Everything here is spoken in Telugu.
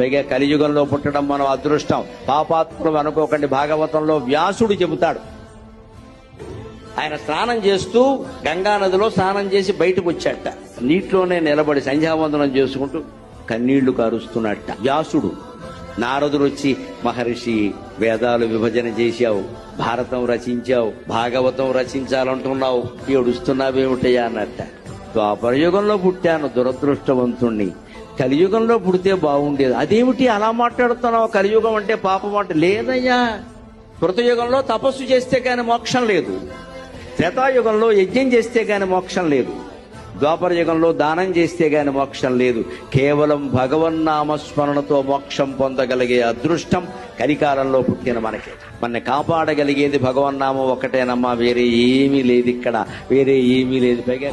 పైగా కలియుగంలో పుట్టడం మనం అదృష్టం. పాపాత్ములు అనుకోకండి. భాగవతంలో వ్యాసుడు చెబుతాడు, ఆయన స్నానం చేస్తూ గంగా నదిలో స్నానం చేసి బయటకు వచ్చాట. నీటిలోనే నిలబడి సంధ్యావందనం చేసుకుంటూ కన్నీళ్లు కారుస్తున్నట్ట వ్యాసుడు. నారదుడు వచ్చి, మహర్షి వేదాలు విభజన చేశావు, భారతం రచించావు, భాగవతం రచించాలంటున్నావు, ఏడుస్తున్నావేమిటయ్యా అన్నట్ట. ద్వాపరయుగంలో పుట్టాను, దురదృష్టవంతుణ్ణి, కలియుగంలో పుడితే బాగుండేది. అదేమిటి అలా మాట్లాడుతున్నావు, కలియుగం అంటే పాపం అంటే? లేదయ్యా, కృతయుగంలో తపస్సు చేస్తే గాని మోక్షం లేదు, త్రేతాయుగంలో యజ్ఞం చేస్తే గాని మోక్షం లేదు, ద్వాపర యుగంలో దానం చేస్తే గాని మోక్షం లేదు. కేవలం భగవన్నామస్మరణతో మోక్షం పొందగలిగే అదృష్టం కలికాలంలో పుట్టిన మనకి. మన కాపాడగలిగేది భగవన్నామం ఒకటేనమ్మా, వేరే ఏమీ లేదు ఇక్కడ, వేరే ఏమీ లేదు. పైగా